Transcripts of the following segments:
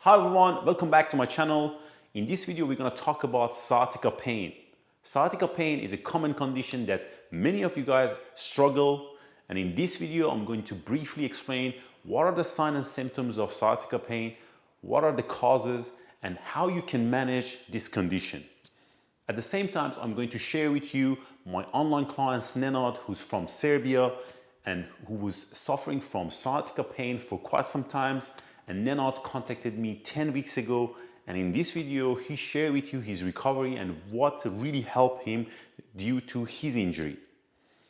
Hi everyone, welcome back to my channel. In this video, we're going to talk about sciatica pain. Sciatica pain is a common condition that many of you guys struggle. And in this video, I'm going to briefly explain what are the signs and symptoms of sciatica pain, what are the causes, and how you can manage this condition. At the same time, I'm going to share with you my online client Nenad, who's from Serbia and who was suffering from sciatica pain for quite some time. And Nenad contacted me 10 weeks ago, and in this video he shared with you his recovery and what really helped him due to his injury.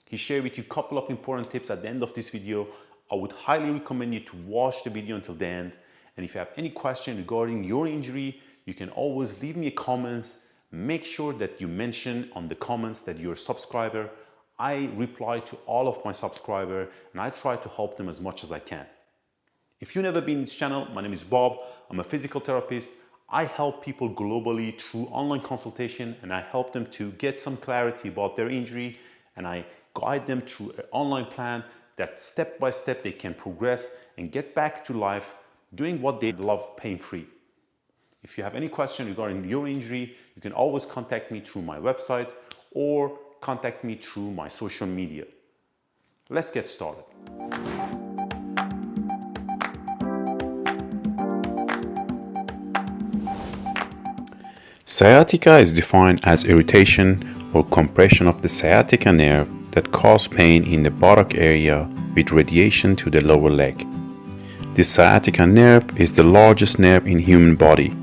He shared with you a couple of important tips at the end of this video. I would highly recommend you to watch the video until the end, and if you have any question regarding your injury, you can always leave me a comment. Make sure that you mention on the comments that you're a subscriber. I reply to all of my subscribers and I try to help them as much as I can. If you've never been in this channel, my name is Bob. I'm a physical therapist. I help people globally through online consultation, and I help them to get some clarity about their injury, and I guide them through an online plan that step by step they can progress and get back to life doing what they love pain-free. If you have any question regarding your injury, you can always contact me through my website or contact me through my social media. Let's get started. Sciatica is defined as irritation or compression of the sciatica nerve that causes pain in the buttock area with radiation to the lower leg. The sciatica nerve is the largest nerve in human body,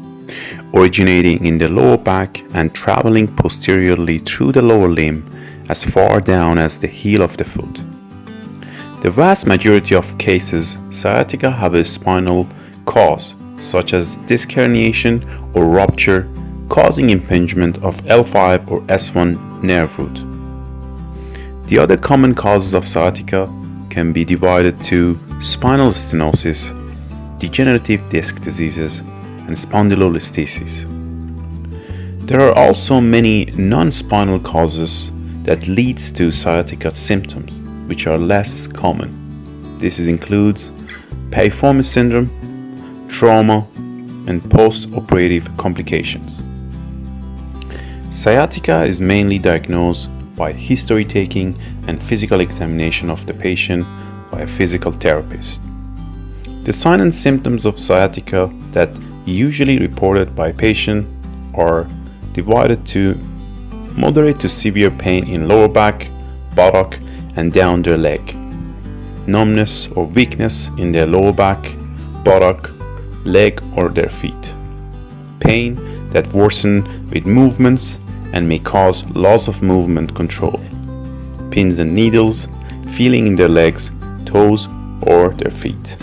originating in the lower back and traveling posteriorly through the lower limb as far down as the heel of the foot. The vast majority of cases, sciatica have a spinal cause, such as disc herniation or rupture, causing impingement of L5 or S1 nerve root. The other common causes of sciatica can be divided to spinal stenosis, degenerative disc diseases, and spondylolisthesis. There are also many non-spinal causes that leads to sciatica symptoms, which are less common. This includes piriformis syndrome, trauma, and post-operative complications. Sciatica is mainly diagnosed by history taking and physical examination of the patient by a physical therapist. The signs and symptoms of sciatica that usually reported by patient are divided to moderate to severe pain in lower back, buttock, and down their leg, numbness or weakness in their lower back, buttock, leg, or their feet, pain that worsen with movements and may cause loss of movement control, pins and needles, feeling in their legs, toes, or their feet.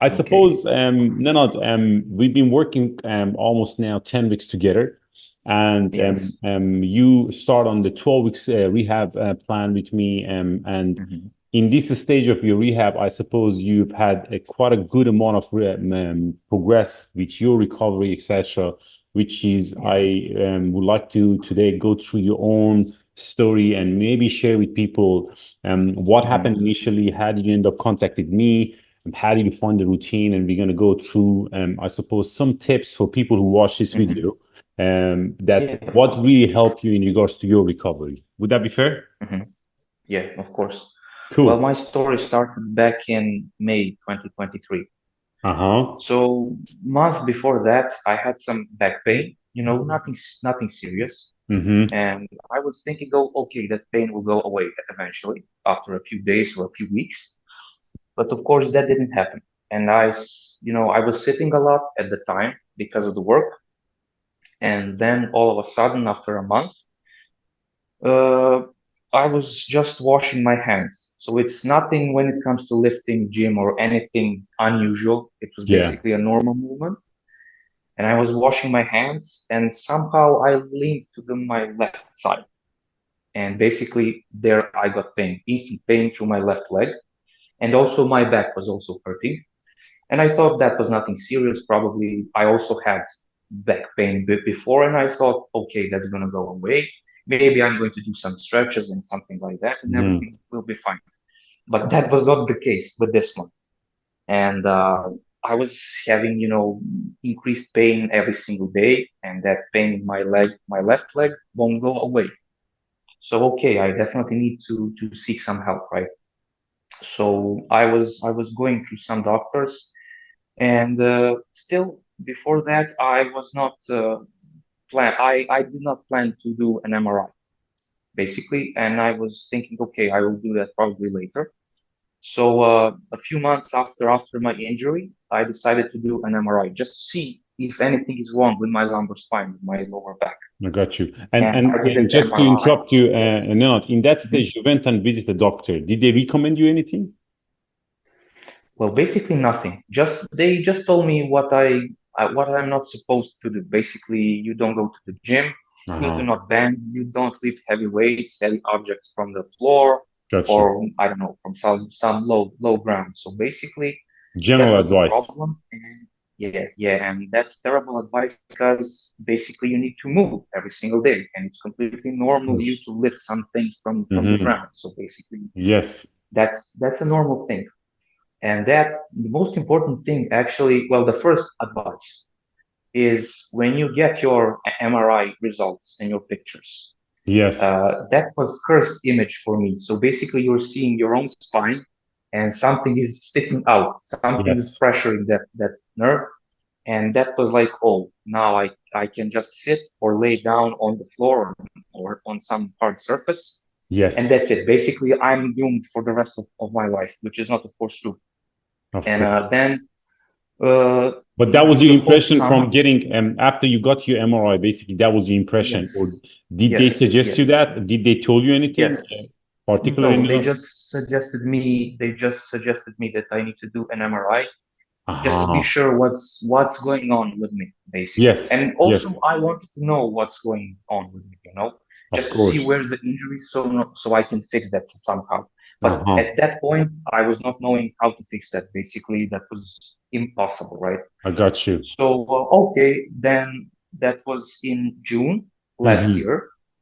I suppose, Nenad, we've been working almost now 10 weeks together, and Yes. you start on the 12 weeks rehab plan with me, and in this stage of your rehab, I suppose you've had quite a good amount of progress with your recovery, etc., which is I would like to today go through your own story and maybe share with people what happened initially, how did you end up contacting me, and how did you find the routine, and we're going to go through, I suppose, some tips for people who watch this video that Yeah, of what course. really helped you in regards to your recovery. Would that be fair? Yeah, of course. Well, Cool. my story started back in May 2023. Uh-huh. So, month before that, I had some back pain. Nothing serious. Mm-hmm. And I was thinking, oh, okay, that pain will go away eventually after a few days or a few weeks. But of course, that didn't happen. And I was sitting a lot at the time because of the work. And then all of a sudden, after a month, Uh, I was just washing my hands. So it's nothing when it comes to lifting, gym, or anything unusual. It was Yeah. basically a normal movement. And I was washing my hands, and somehow I leaned to my left side. And basically, there I got pain, instant pain through my left leg. And also, my back was also hurting. And I thought that was nothing serious. Probably I also had back pain before, and I thought, okay, that's going to go away. Maybe I'm going to do some stretches and something like that, and Mm. everything will be fine. But that was not the case with this one. And I was having, increased pain every single day, and that pain in my leg, my left leg, won't go away. So okay, I definitely need to seek some help, right? So I was going through some doctors, and still before that I was not I did not plan to do an MRI basically, and I was thinking, okay, I will do that probably later. So a few months after my injury, I decided to do an MRI just to see if anything is wrong with my lumbar spine, with my lower back. I got you. And And and I did and an just to MRI. interrupt you, Yes. Nenad, in that Mhm. stage, you went and visited the doctor. Did they recommend you anything? Well, basically nothing. Just they just told me what I'm not supposed to do. Basically, you don't go to the gym, you do Uh-huh. not bend, you don't lift heavy weights, heavy objects from the floor, Got you. or I don't know, from some low ground. So basically, that General was the advice. problem. And yeah, and that's terrible advice because basically you need to move every single day, and it's completely Of normal you course. to lift something from the Hmm. ground. So basically, Yes. that's a normal thing. And that the most important thing, actually, well, the first advice is when you get your MRI results and your pictures. Yes. That was first image for me. So basically, you're seeing your own spine, and something is sticking out, something is Yes. pressuring that nerve, and that was like, oh, now I can just sit or lay down on the floor or on some hard surface, and Yes. that's it. Basically, I'm doomed for the rest of my life, which is not, of course, true. Of And course. then uh, But that was through your the whole impression from summer. getting after you got your MRI, basically that was your impression. Or Yes, did they yes, suggest you yes, that? yes, Did they tell you anything yes. particularly? No, No. they just suggested me that I need to do an MRI just to be Uh-huh. sure what's going on with me, basically. Yes. And Yes. also I wanted to know what's going on with me, Of just to see course. where's the injury so I can fix that somehow. But Uh-huh. at that point, I was not knowing how to fix that. Basically, that was impossible, right? I got you. So, okay, then that was in June last Mm-hmm. year.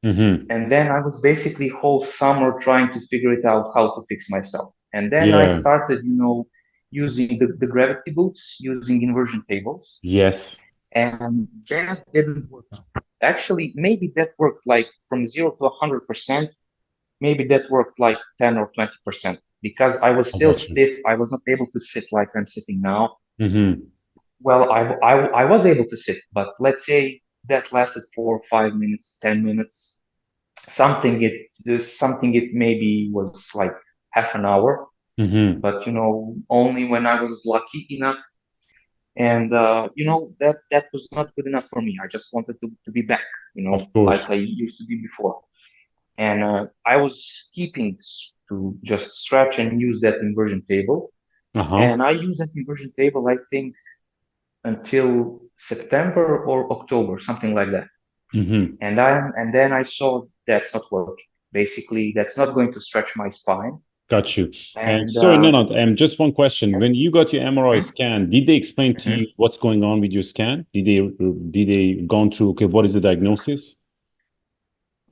Mm-hmm. And then I was basically whole summer trying to figure it out how to fix myself. And then I Yeah. started, using the gravity boots, using inversion tables. Yes. And that didn't work out. Actually, maybe that worked like from 0 to 100%. Maybe that worked like 10 or 20% because I was I still got you. stiff. I was not able to sit like I'm sitting now. Mm-hmm. Well, I was able to sit, but let's say that lasted for 5 minutes, 10 minutes, something it maybe was like half an hour, Mm-hmm. but only when I was lucky enough. And that was not good enough for me. I just wanted to be back, Of course. like I used to be before. And I was keeping to just stretch and use that inversion table. Uh-huh. And I used that inversion table, I think, until September or October, something like that. Mm-hmm. And then I saw that's not working. Basically, that's not going to stretch my spine. Got you. And And sorry, no, no. Just one question. When yes. you got your MRI Mhm, scan, did they explain to mhm. you what's going on with your scan? Did they gone through, okay, what is the diagnosis?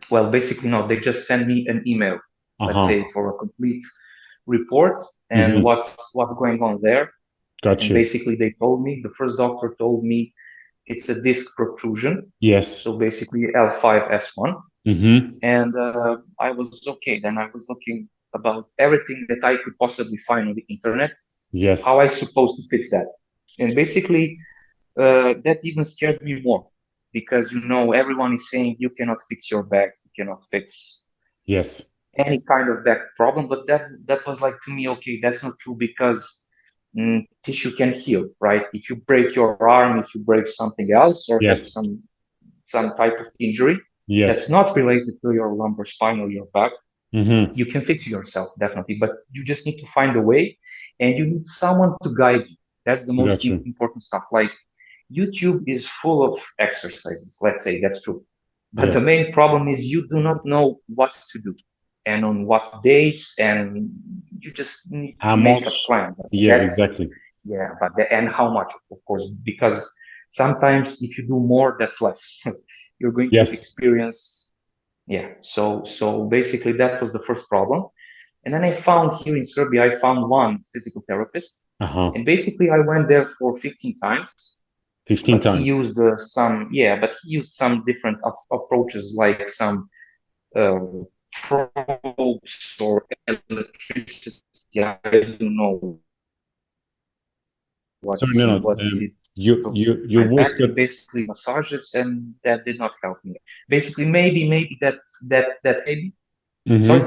Well, basically, no. They just send me an email, let's say, Uh-huh. for a complete report and Mm-hmm. what's going on there. Got And you. basically, they told me the first doctor told me it's a disc protrusion, Yes. so basically L5S1. Mm-hmm. And I was okay. Then I was looking about everything that I could possibly find on the internet, how Yes. I supposed to fix that. And basically, that even scared me more because everyone is saying you cannot fix your back, you cannot fix Yes. any kind of back problem. But that was like to me, okay, that's not true because tissue can heal, right? If you break your arm, if you break something else, or have Yes. some type of injury that's Yes. not related to your lumbar spine or your back, Mm-hmm. you can fix yourself definitely. But you just need to find a way, and you need someone to guide you. That's the most Got you. important stuff. Like YouTube is full of exercises. Let's say that's true. But Yeah. the main problem is you do not know what to do and on what days, and you just need How to make a much? plan. Yeah, That's, exactly. yeah, and how much, of course, because sometimes if you do more, that's less. You're going to Yes. experience, yeah. So basically that was the first problem. And then I found here in Serbia, I found one physical therapist. And basically I went there for 15 times. 15 but times. he used but he used some different approaches, like some probes or electricity. I don't know Sorry, no, no. what he did to Your my voice back, got. and basically massages, and that did not help me. Basically, maybe that maybe. Mm-hmm. Sorry.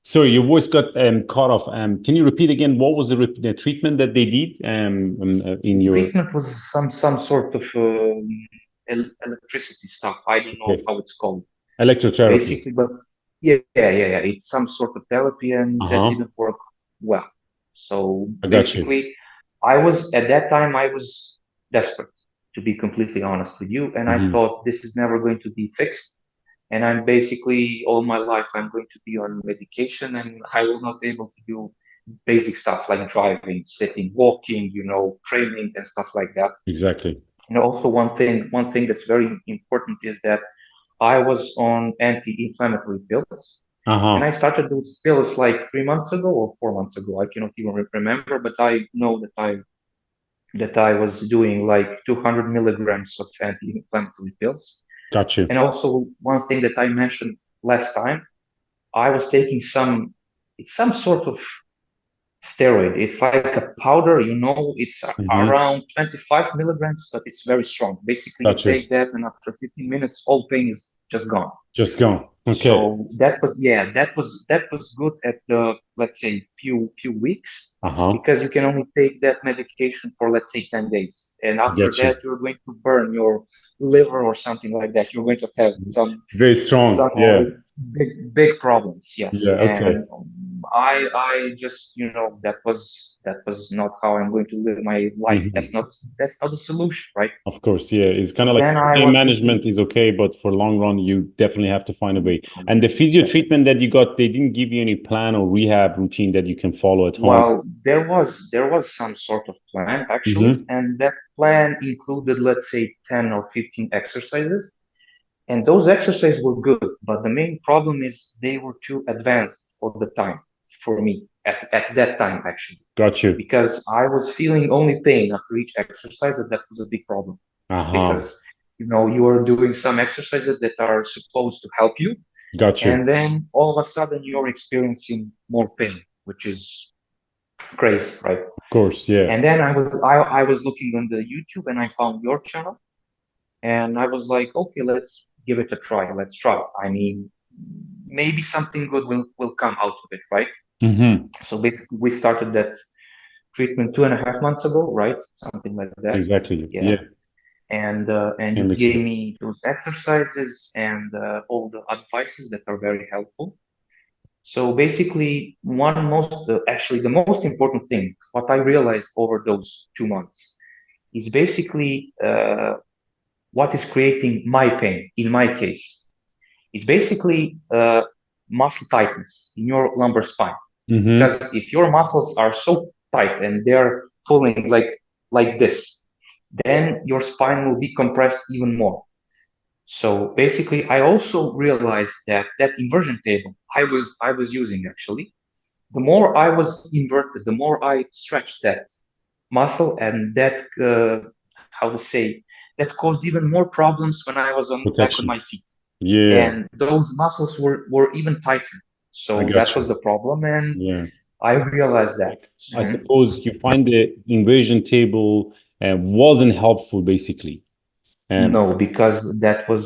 Sorry, your voice got cut off. Can you repeat again? What was the treatment that they did in your? Treatment was some sort of electricity stuff. I don't know Okay. how it's called. Electrotherapy. Basically, but yeah. It's some sort of therapy, and that Uh-huh. didn't work well. So I got you. basically, I was at that time I was desperate, to be completely honest with you, and I Hmm. thought this is never going to be fixed. And I'm basically all my life I'm going to be on medication, and I will not able to do basic stuff like driving, sitting, walking, training and stuff like that. Exactly. And also one thing that's very important is that I was on anti-inflammatory pills, and I Uh-huh. started those pills like 3 months ago or 4 months ago. I cannot even remember, but I know that I was doing like 200 milligrams of anti-inflammatory pills. Got you. And also one thing that I mentioned last time, I was taking it's some sort of steroid. It's like a powder, it's Hmm. around 25 milligrams, but it's very strong. Basically, you Got you. take that, and after 15 minutes, all pain is just gone. Just go. Okay. So that was good at the, let's say, few weeks, Uh-huh. because you can only take that medication for, let's say, 10 days, and after Got you. that you're going to burn your liver or something like that. You're going to have Very some strong. Yeah. big problems. Yes. Yeah. Okay. And I just, that was not how I'm going to live my life. Hmm. That's not the solution, right? Of course. Yeah. It's kind So of like then I pain was looking. management is okay, but for long run, you definitely have to find a way. And the physio treatment that you got, they didn't give you any plan or rehab routine that you can follow at home. Well, there was some sort of plan actually, Hmm. and that plan included, let's say, 10 or 15 exercises. And those exercises were good, but the main problem is they were too advanced for the time for me at that time actually, Got you. because I was feeling only pain after each exercise, and that was a big problem, Uh-huh. because you are doing some exercises that are supposed to help you, Got you. and then all of a sudden you're experiencing more pain, which is crazy, right? Of course. Yeah. And then I was looking on the YouTube, and I found your channel, and I was like, okay, let's give it a try. Let's try. I mean, maybe something good will come out of it, right? Hmm. So basically, we started that treatment 2.5 months ago, right? Something like that. Exactly. Yeah. Yeah. And It you makes gave sense. me those exercises and all the advices that are very helpful. So basically, actually, the most important thing, what I realized over those 2 months, is basically what is creating my pain in my case. It's basically muscle tightness in your lumbar spine. Because Hmm. if your muscles are so tight and they're pulling like this, then your spine will be compressed even more. So basically, I also realized that inversion table I was using actually, the more I was inverted, the more I stretched that muscle, and that how to say, that caused even more problems when I was on back on Protection. my feet, Yeah. and those muscles were even tighter. I So got that was you. the problem, and Yeah. I realized that. I suppose you find the inversion table wasn't helpful, basically. Um, No, because that was,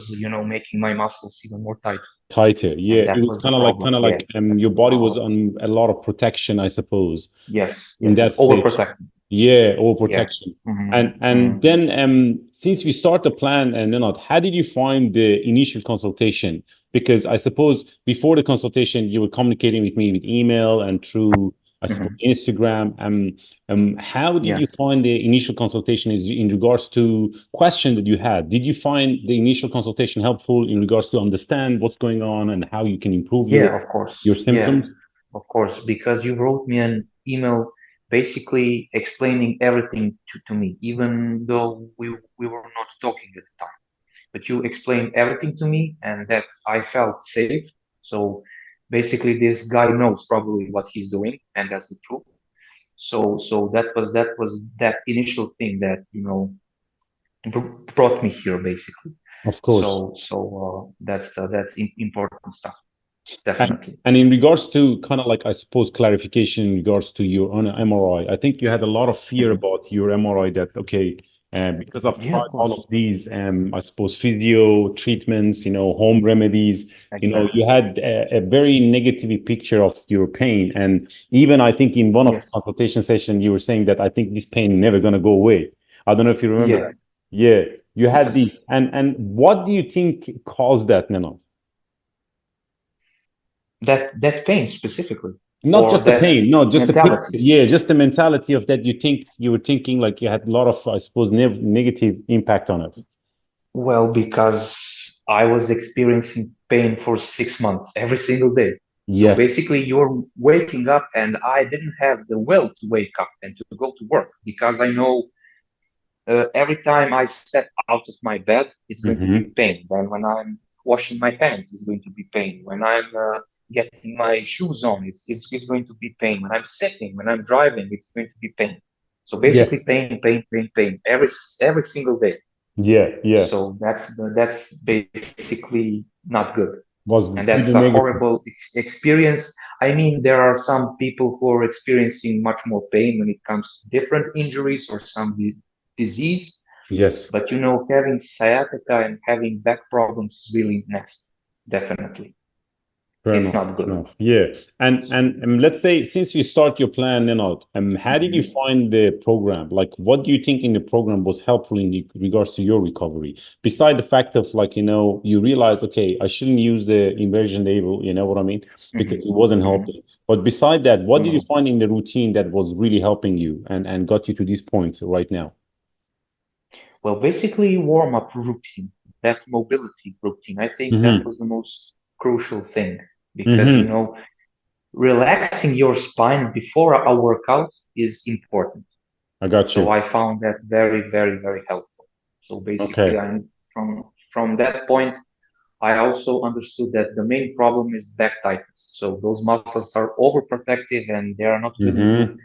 making my muscles even more tight, Tighter. Yeah, and it that was was the problem. kind of Yeah, like that your was the body was problem. on a lot of protection, I suppose, Yes, in yes, that stage. overprotecting. Yeah, Yeah. overprotection. Hmm. And Hmm. then since we start the plan and then how did you find the initial consultation? Because I suppose before the consultation you were communicating with me with email and through I suppose Hmm. Instagram. How did Yeah. you find the initial consultation in regards to question that you had? Did you find the initial consultation helpful in regards to understand what's going on and how you can improve Yeah, of course. your Yeah, symptoms? of course. Because you wrote me an email basically explaining everything to me, even though we were not talking at the time. But you explained everything to me, and that I felt safe. So basically this guy knows probably what he's doing, and that's the truth. So that was that initial thing that brought me here basically. Of course. So that's important stuff, And definitely. and in regards to kind of like, I suppose, clarification in regards to your own MRI, I think you had a lot of fear Mhm. about your MRI that, okay, because I've Yeah, tried of all course. of these, I suppose, physio treatments, home remedies, Exactly. you had a very negative picture of your pain. And even I think in one of the Yes. consultation session, you were saying that I think this pain never gonna go away. I don't know if you remember Yeah. that. Yeah, you had Yes. these. And what do you think caused that, Nana? That pain specifically, Not or just the that pain, no, just the picture. mentality. Yeah, just the mentality of that. You were thinking like you had a lot of, I suppose, negative impact on it. Well, because I was experiencing pain for 6 months every single day. So Yes. basically, you're waking up, and I didn't have the will to wake up and to go to work because I know every time I step out of my bed, it's going to be Hmm. pain. Then when I'm washing my pants, it's going to be pain. When I'm getting my shoes on, it's going to be pain. When I'm sitting, when I'm driving, it's going to be pain. So basically, Yes. pain, pain, pain, pain, every single day. Yeah. Yeah. So that's basically not good, Was and pretty that's a negative. horrible experience. I mean, there are some people who are experiencing much more pain when it comes to different injuries or some disease, Yes. but having sciatica and having back problems is really next. Definitely, Fair it's enough. not good. Fair enough. Yeah. And let's say since you start your plan, how did you Mhm. find the program? Like, what do you think in the program was helpful in regards to your recovery? Beside the fact of like, you realize, okay, I shouldn't use the inversion table, you know what I mean? Because Mhm. it wasn't Mhm. helping. But beside that, what did you Yeah. find in the routine that was really helping you and got you to this point right now? Well, basically, warm up routine, that mobility routine. I think that Mm-hmm. was the most crucial thing because Mm-hmm. relaxing your spine before a workout is important. I got So you. I found that very, very, very helpful. So basically, Okay. I'm from that point, I also understood that the main problem is back tightness. So those muscles are overprotective and they are not willing to Mm-hmm.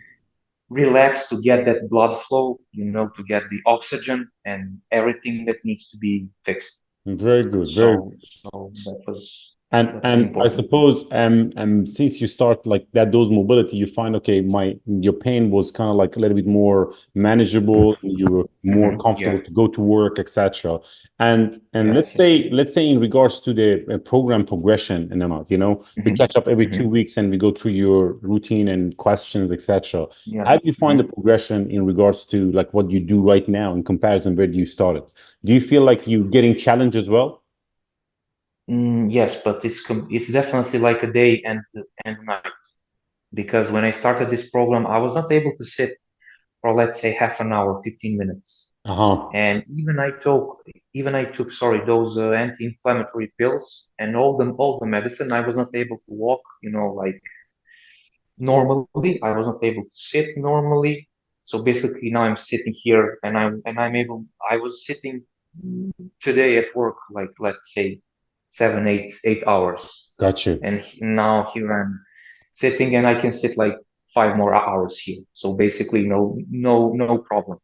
relax to get that blood flow, to get the oxygen and everything that needs to be fixed. Very good. Very So good. so that was And I important. suppose since you start like that those mobility, you find okay, your pain was kind of like a little bit more manageable, you were more Yeah. comfortable to go to work, etc. And Yes. Yes. let's say in regards to the program progression and amount, we hmm catch up every two hmm weeks and we go through your routine and questions, etc. Yeah. How do you find the hmm progression in regards to like what you do right now in comparison where do you started? Do you feel like you're getting challenged as well? Yes, but it's definitely like a day and night because when I started this program, I was not able to sit for let's say half an hour, 15 minutes. Uh-huh. And even I took, sorry, those anti-inflammatory pills and all the medicine. I was not able to walk, like normally. I was not able to sit normally. So basically, now I'm sitting here, and I'm able. I was sitting today at work, like let's say 7, 8 hours, Got you. and now here I'm sitting, and I can sit like 5 more hours here. So basically, no problem.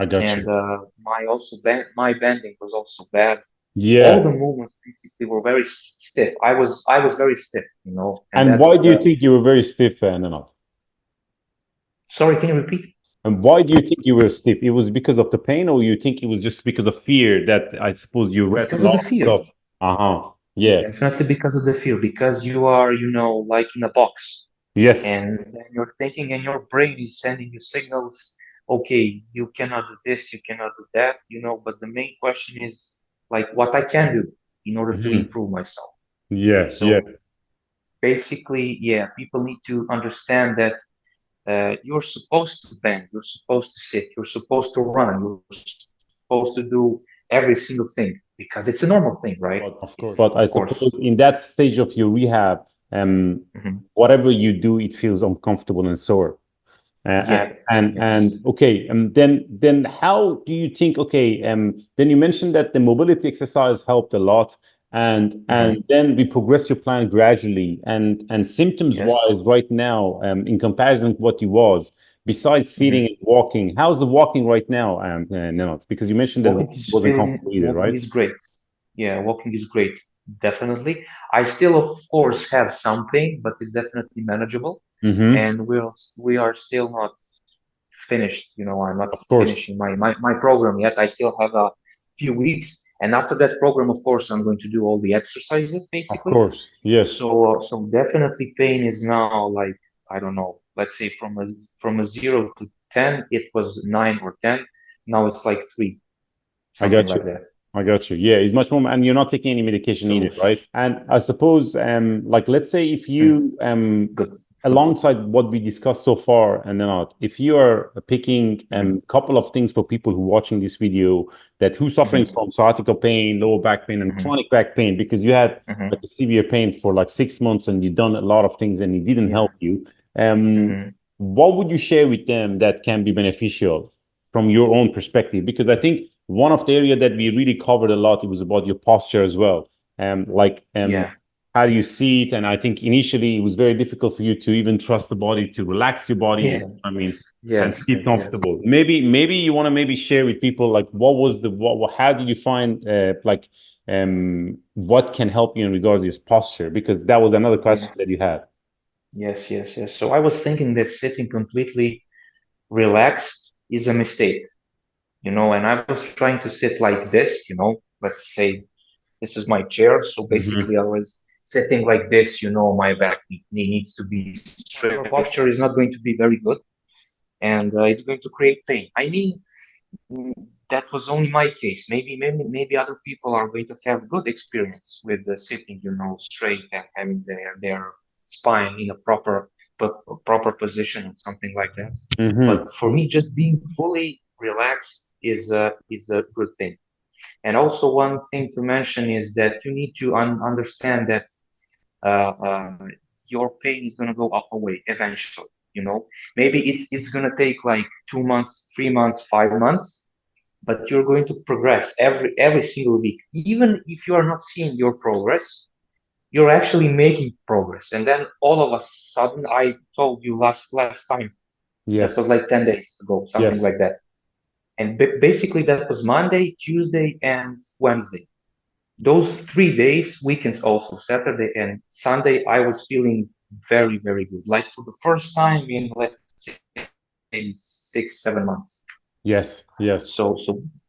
I got And you. my bending was also bad. All Yeah. the movements basically were very stiff. I was very stiff, and And that's why do you that's. think you were very stiff, Nanat? Sorry, can you repeat? And why do you think you were stiff? It was because of the pain, or you think it was just because of fear that I suppose you read a Because of lot the of fear. stuff? Uh-huh. Yeah. Definitely because of the fear. Because you are, like in a box, Yes. and then you're thinking, and your brain is sending you signals. Okay, you cannot do this, you cannot do that, But the main question is like what I can do in order to Hmm. improve myself. Yeah. Yeah. So basically, yeah, people need to understand that you're supposed to bend, you're supposed to sit, you're supposed to run, you're supposed to do every single thing because it's a normal thing, right? But of It's course. But I of suppose course. in that stage of your rehab, um, hmm whatever you do, it feels uncomfortable and sore. Yeah. And Yes. okay, then how do you think? Okay, then you mentioned that the mobility exercise helped a lot. and then we progress your plan gradually. And symptoms Yes. wise, right now, in comparison to what you was, besides sitting hmm and walking, how's the walking right now, Nenot? Because you mentioned that Walking walking is wasn't feeling, comfortable either, walking right? is great. Yeah, walking is great. Definitely. I still, of course, have some pain, but it's definitely manageable. Mm-hmm. And we are still not finished. I'm not Of course, finishing my program yet. I still have a few weeks. And after that program, of course, I'm going to do all the exercises of basically. course, yes. So definitely pain is now like, I don't know, let's say from a 0 to 10, it was 9 or 10. Now it's like 3, I something got like you. that. I got you. Yeah, it's much more, and you're not taking any medication So either, right? And I suppose, like, let's say if mm, you, good. alongside what we discussed so far, and then not, if you are picking hmm a couple of things for people who watching this video that who's suffering hmm from sciatica pain, lower back pain, and hmm chronic back pain, because you had hmm like a severe pain for like 6 months and you've done a lot of things and it didn't Yeah. help you. Um, hmm what would you share with them that can be beneficial from your own perspective? Because I think one of the area that we really covered a lot, it was about your posture as well. Like Yeah. how do you see it? And I think initially it was very difficult for you to even trust the body, to relax your body. Yeah. I mean, and Yes. sit Yes. Yes. comfortable. Maybe you want to maybe share with people like what was the how did you find like what can help you in regards to this posture? Because that was another Yeah. question that you had. Yes. Yes. Yes. So I was thinking that sitting completely relaxed is a mistake, and I was trying to sit like this, let's say this is my chair. So Hmm. basically, I was sitting like this, my back knee needs to be straight. Your posture is not going to be very good, and it's going to create pain. I mean, mm, that was only my case. Maybe other people are going to have good experience with sitting, straight and having their spine in a proper position and something like that. But Hmm. for me, just being fully relaxed is a good thing. And also one thing to mention is that you need to understand that uh, uh, your pain is going to go up away eventually. Maybe it's going to take like 2 months, 3 months, 5 months, but you're going to progress every single week. Even if you are not seeing your progress, you're actually making progress. And then all of a sudden, I told you last time, that Yes. was like 10 days ago, something Yes. like that. And basically, that was Monday, Tuesday, and Wednesday. Those 3 days, weekends also, Saturday and Sunday, I was feeling very, very good. Like for the first time in, let's say, 6, 7 months. Yes. Yes. So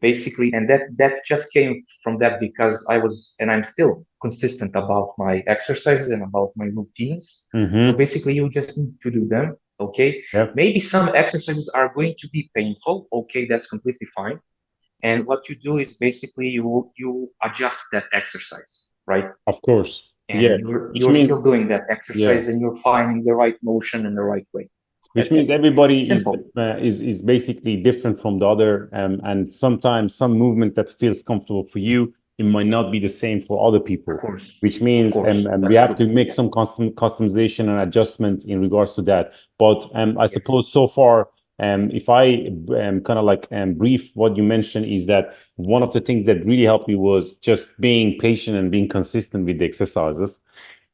basically, and that just came from that because I was, and I'm still consistent about my exercises and about my routines. So Hmm. basically, you just need to do them. Okay. Yep. Maybe some exercises are going to be painful. Okay, that's completely fine. And what you do is basically you adjust that exercise, right? Of course. And Yeah. you're Which you're means still doing that yeah. exercise and you're finding the right motion and the right way. Which That's means it. everybody Simple. is basically different from the other, and sometimes some movement that feels comfortable for you, it might not be the same for other Of people. course. Which Of means course. we That's have true. to make some customization and adjustment in regards to that. But I Yes. suppose so far, if I kind of like brief what you mentioned is that one of the things that really helped me was just being patient and being consistent with the exercises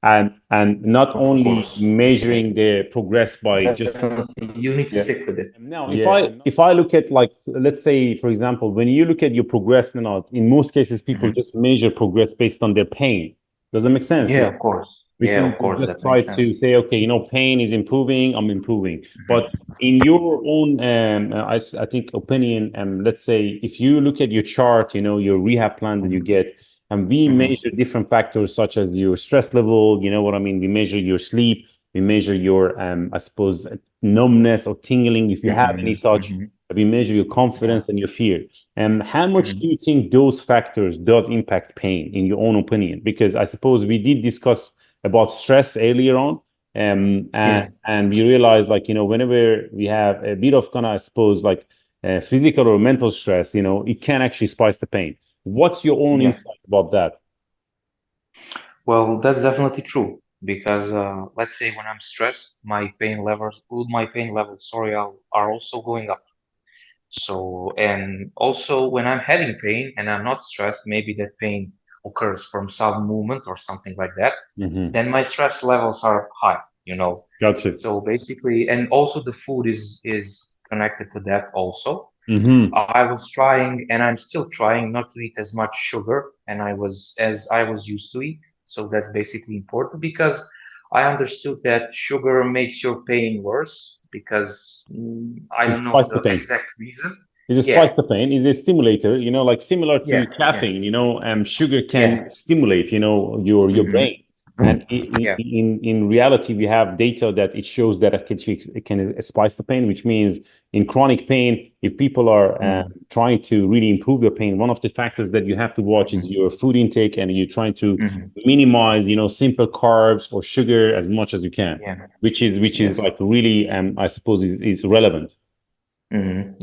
and not Of only course. Yeah. measuring the progress by just Definitely. You need to yeah. stick with it. And now, if I look at like let's say for example, when you look at your progress and all, in most cases people hmm just measure progress based on their pain. Does that make sense? Yeah, of course. Which Yeah, means of you course. just That try makes to sense. say, okay, pain is improving, I'm improving. But hmm in your own, I think opinion, let's say if you look at your chart, your rehab plan that you get, and we hmm measure different factors such as your stress level, you know what I mean? We measure your sleep, we measure your, I suppose, numbness or tingling, if you have any hmm such. hmm We measure your Yeah. confidence and your fear. And how much hmm do you think those factors does impact pain in your own opinion? Because I suppose we did discuss about stress earlier on. Yeah. And we realized like, whenever we have a bit of kind of, I suppose, like physical or mental stress, it can actually spice the pain. What's your own Yeah. insight about that? Well, that's definitely true because let's say when I'm stressed, my pain levels, sorry, are also going up. So, and also when I'm having pain and I'm not stressed, maybe that pain occurs from sudden movement or something like that, Mm-hmm. then my stress levels are high, you know. Gotcha. So basically, and also the food is connected to that also. Mm-hmm. I was trying, and I'm still trying not to eat as much sugar and as I was used to eat. So that's basically important because I understood that sugar makes your pain worse because I It's don't know twice the the pain. exact reason. Is a Yeah, spice the pain, is a stimulator, like similar yeah, to yeah, caffeine, sugar yeah. can stimulate, your Hmm. brain. And Yeah. in reality, we have data that it shows that it can spice the pain, which means in chronic pain, if people are trying to really improve their pain, one of the factors that you have to watch is Mm-hmm. your food intake, and you're trying to Hmm. minimize, simple carbs or sugar as much as you can, Yeah. which is Yes. like really, I suppose, is relevant.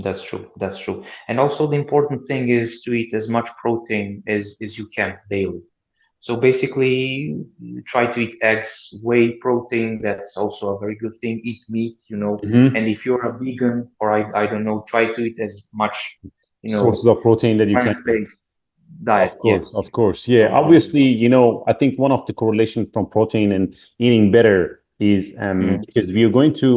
That's true. That's true. And also the important thing is to eat as much protein as you can daily. So basically, try to eat eggs, whey protein. That's also a very good thing. Eat meat, you know. And if you're a vegan or I don't know, try to eat as much, you Sources know, of protein that you can. plant-based diet. Yes, Of yes. course. Yeah. So Obviously, I think one of the correlations from protein and eating better is mm, because we are going to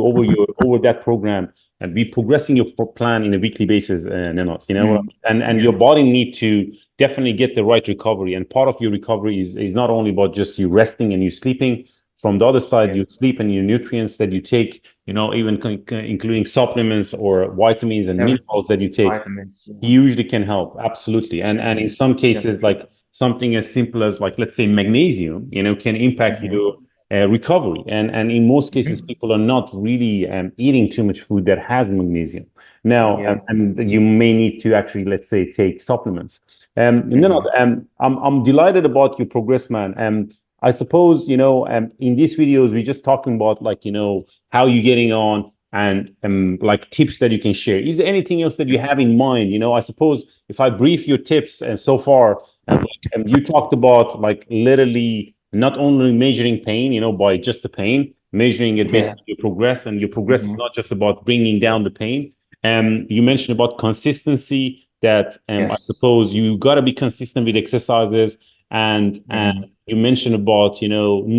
over that program and be progressing your plan in a weekly basis, Nenot, mm, and yeah, your body need to definitely get the right recovery. And part of your recovery is not only about just you resting and you sleeping. From the other side, yeah. you sleep and your nutrients that you take, even including supplements or vitamins and Everything. minerals that you take Vitamins. Yeah, usually can help, absolutely. And in some that's cases, true. like something as simple as, like, let's say magnesium, can impact Hmm. your recovery. And in most cases, Hmm. people are not really eating too much food that has magnesium. Now, Yeah. and you may need to actually, let's say, take supplements. No, no, Hmm. I'm delighted about your progress, man. I suppose, in these videos, we're just talking about, like, how you're getting on, and like tips that you can share. Is there anything else that you have in mind? I suppose if I brief your tips and so far, you talked about, like, literally not only measuring pain, by just the pain, measuring it based Yeah. on your progress, and your progress is Hmm. not just about bringing down the pain. You mentioned about consistency, that I Yes. suppose you got to be consistent with exercises, and Hmm. you mentioned about,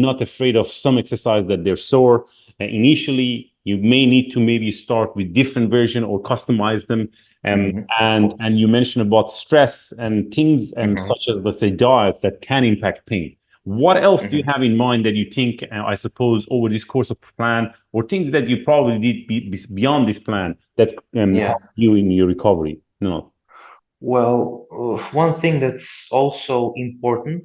not afraid of some exercise that they're sore. Initially, you may need to maybe start with different version or customize them. Of And course. you mentioned about stress and things, Hmm. such as, let's say, diet that can impact pain. What else do you Hmm. have in mind that you think, I suppose, over this course of plan, or things that you probably did beyond this plan that Yeah. help you in your recovery? No. Well, one thing that's also important,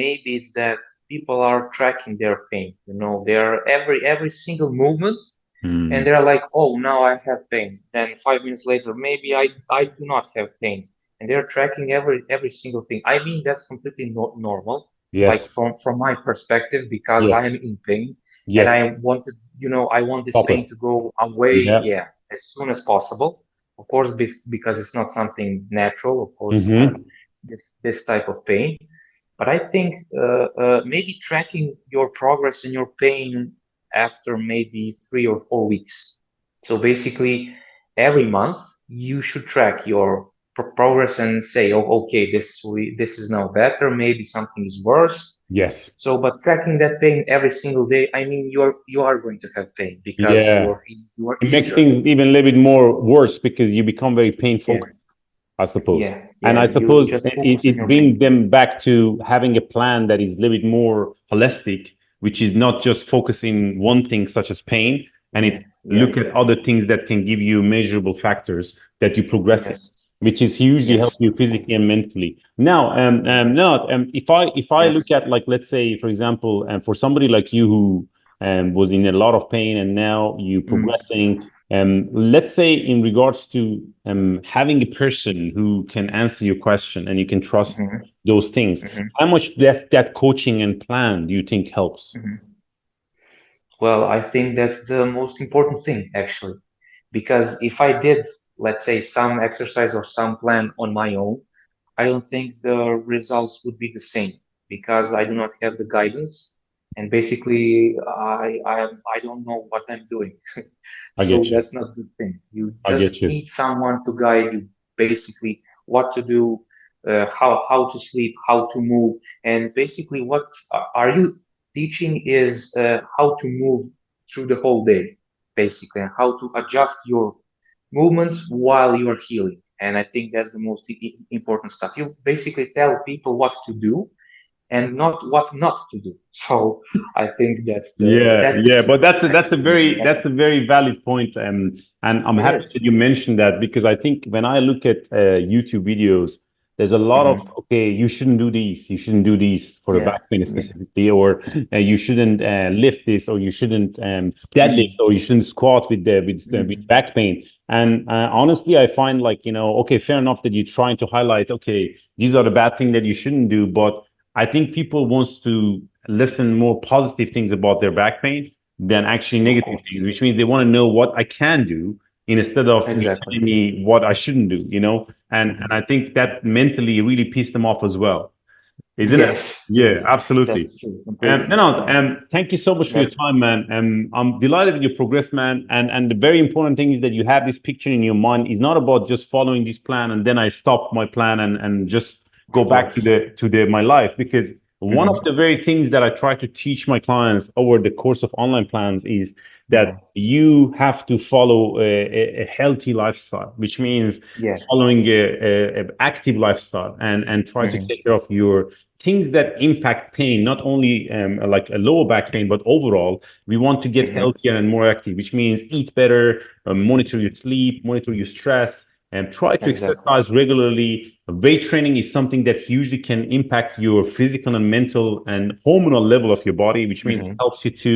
maybe it's that people are tracking their pain. You know, they're every single movement, and Mm. they're like, "Oh, now I have pain." Then 5 minutes later, maybe I do not have pain, and they're tracking every single thing. I mean, that's completely normal, like Yes. from my perspective, because Yeah. I am in pain, and Yes. I want this Stop pain it. to go away, Yeah. yeah, as soon as possible. Of course, because it's not something natural, of course, to have Mm-hmm. this type of pain. But I think maybe tracking your progress and your pain after maybe 3 or 4 weeks. So basically, every month you should track your progress and say, "Oh, okay, this is now better. Maybe something is worse." Yes. So, but tracking that pain every single day, I mean, you are going to have pain because Yeah. you're It makes injured. things even a little bit more worse because you become very pain Yeah, focused, I suppose. yeah, And I yeah. You suppose just it, focus on it your pain. brings them back to having a plan that is a little bit more holistic, which is not just focusing one thing such as pain, and Yeah, it yeah, look at other things that can give you measurable factors that you progress in, yes, which is hugely help yes, you of course. physically and mentally. Now, now, if I look Yes. at, like, let's say, for example, for somebody like you who was in a lot of pain and now you Mm, progressing. Let's say, in regards to having a person who can answer your question and you can trust mhm, those things, mhm, how much that coaching and plan do you think helps? mhm. Well, I think that's the most important thing, actually, because if I did, let's say, some exercise or some plan on my own, I don't think the results would be the same because I do not have the guidance, and basically, I don't know what I'm doing. I So get you. that's not the thing. You I just get you. need someone to guide you, basically, what to do. how to sleep, how to move, and basically what are you teaching is how to move through the whole day, basically, and how to adjust your movements while you are healing. And I think that's the most important stuff. You basically tell people what to do and not what not to do. So I think Yeah, that's the yeah, key. but that's a That's that's a the key. very Yeah, that's a very valid point, and I'm it happy is. that you mentioned that because I think when I look at YouTube videos, there's a lot of Hmm. okay, you shouldn't do these, you shouldn't do these for the Yeah, back pain yeah. specifically, or you shouldn't lift this, or you shouldn't deadlift, Hmm. or you shouldn't squat with with Hmm. back pain. And honestly, I find like okay, fair enough that you're trying to highlight okay, these are the bad things that you shouldn't do, but I think people wants to listen more positive things about their back pain than actually Of negative things, course. which means they want to know what I can do instead of me Exactly. telling me what I shouldn't do, and Hmm. I think that mentally really pissed them off as well, isn't it? Yes, Yeah, yes, absolutely. that's true And completely. no, Yeah, thank you so much for your that's. time, man. I'm delighted with your progress, man. And the very important thing is that you have this picture in your mind. It's not about just following this plan and then I stop my plan and just go Of back course. to the my life. Because one of Hmm. the very things that I try to teach my clients over the course of online plans is that Hmm. you have to follow a healthy lifestyle, which means Yeah. following a active lifestyle and try to Hmm. take care of your things that impact pain, not only like a lower back pain, but overall, we want to get Hmm. healthier and more active, which means eat better, monitor your sleep, monitor your stress, and try to Exactly. exercise regularly. Weight training is something that hugely can impact your physical and mental and hormonal level of your body, which means it Hmm. helps you to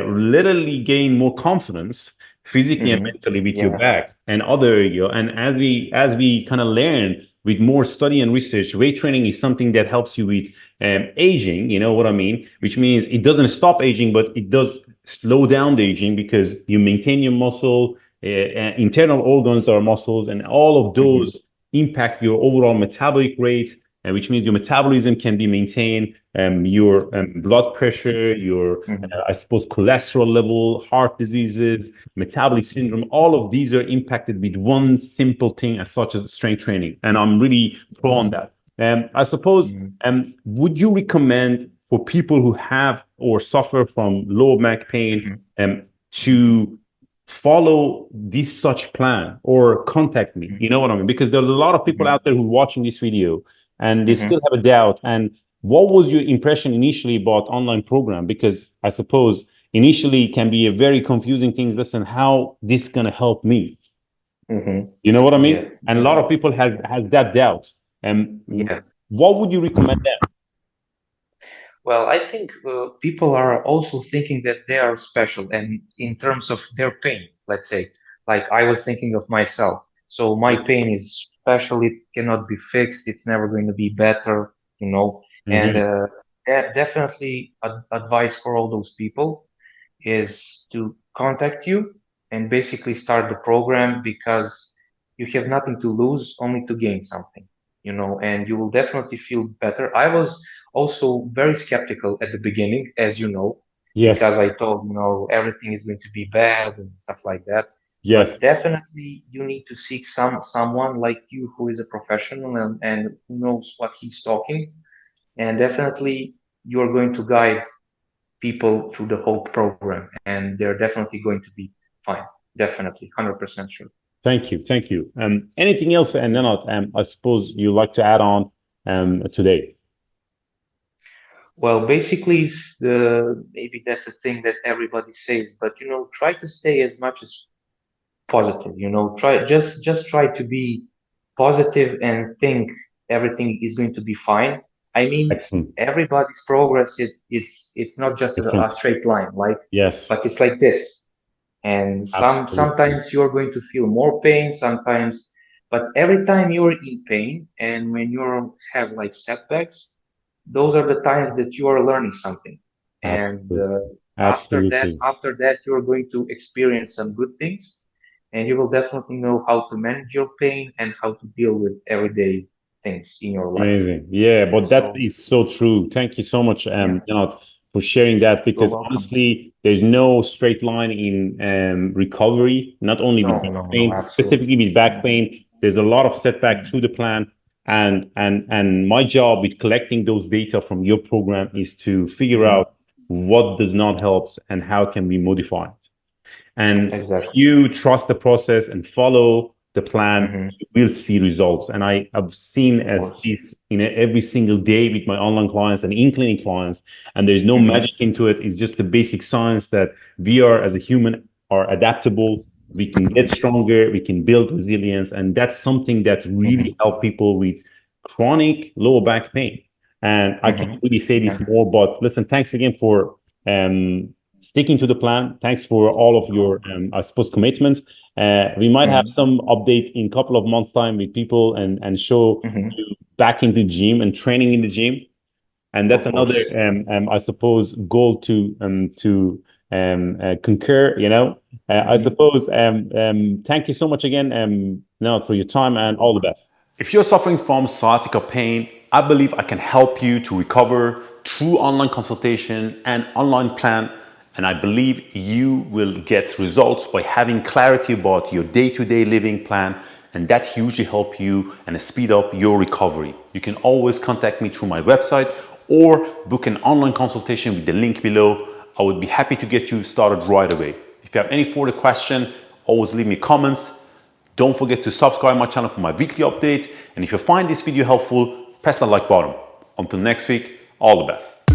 literally gain more confidence physically and Hmm. mentally with your Yeah. back and other area. And as we kind of learn with more study and research, weight training is something that helps you with aging. You know what I mean? Which means it doesn't stop aging, but it does slow down the aging because you maintain your muscle. Internal organs are muscles, and all of Hmm. those impact your overall metabolic rate, which means your metabolism can be maintained, your blood pressure, your Hmm. I suppose cholesterol level, heart diseases, metabolic syndrome, all of these are impacted with one simple thing as such as strength training. And I'm really pro on that. I suppose, Hmm. would you recommend for people who have or suffer from low back pain Hmm. to follow this such plan or contact me? You know what I mean? Because there's a lot of people Hmm. out there who are watching this video and they still Hmm. have a doubt. And what was your impression initially about online program? Because I suppose initially it can be a very confusing thing. Listen, how this gonna help me? Hmm. You know what I Yeah. mean? And a lot of people has Yes. that doubt. And Yeah. what would you recommend them? Well, I think people are also thinking that they are special, and in terms of their pain, let's say, like I was thinking of myself. So my Yes. pain is special; it cannot be fixed. It's never going to be better, you know. And Hmm. that definitely advice for all those people is to contact you and basically start the program because you have nothing to lose, only to gain something, you know, and you will definitely feel better. I was also very skeptical at the beginning, as you know, Yes. because I thought, you know, everything is going to be bad and stuff like that. Yes. But definitely you need to seek someone like you who is a professional and who knows what he's talking. And definitely you're going to guide people through the whole program, and they're definitely going to be fine. Definitely, 100% sure. Thank you. Thank you. Anything else, and then I suppose you like to add on today. Well, basically, maybe that's the thing that everybody says, but you know, try to stay as much as positive. You know, try just try to be positive and think everything is going to be fine. I mean, Excellent. everybody's progress it's not just a Different. straight line, like, Yes. but it's like this. And Absolutely. sometimes you're going to feel more pain, sometimes, but every time you're in pain and when you have like setbacks, those are the times that you are learning something. And Absolutely. after that, Absolutely. you're going to experience some good things, and you will definitely know how to manage your pain and how to deal with everyday things in your life. Amazing. Yeah, but that So is so true. Thank you so much, yeah, for sharing that you're because welcome. honestly, there's no straight line in recovery, not only with No, back no, no, pain, absolutely. specifically with back Mhm. pain. There's a lot of setback through the plan. And my job with collecting those data from your program is to figure out what does not help and how can we modify it. And if Exactly. you trust the process and follow the plan, Mm-hmm. you will see results. And I've seen Of as course. this every single day with my online clients and in-clinic clients, and there's no Mm-hmm. magic into it. It's just the basic science that we are, as a human, are adaptable. We can get stronger. We can build resilience, and that's something that Mm-hmm. really help people with chronic lower back pain. And I can't Mm-hmm. really say this Yeah. more, but listen, thanks again for sticking to the plan. Thanks for all of your, I suppose, commitment. We might have Mm-hmm. some update in a couple of months' time with people and show Mm-hmm. you back in the gym and training in the gym. And that's Of another, course. I suppose, goal to concur. I Mm-hmm. suppose. Thank you so much again, now for your time and all the best. If you're suffering from sciatica pain, I believe I can help you to recover through online consultation and online plan. And I believe you will get results by having clarity about your day-to-day living plan. And that hugely help you and speed up your recovery. You can always contact me through my website or book an online consultation with the link below. I would be happy to get you started right away. If you have any further question, always leave me comments. Don't forget to subscribe my channel for my weekly update. And if you find this video helpful, press the like button. Until next week, all the best.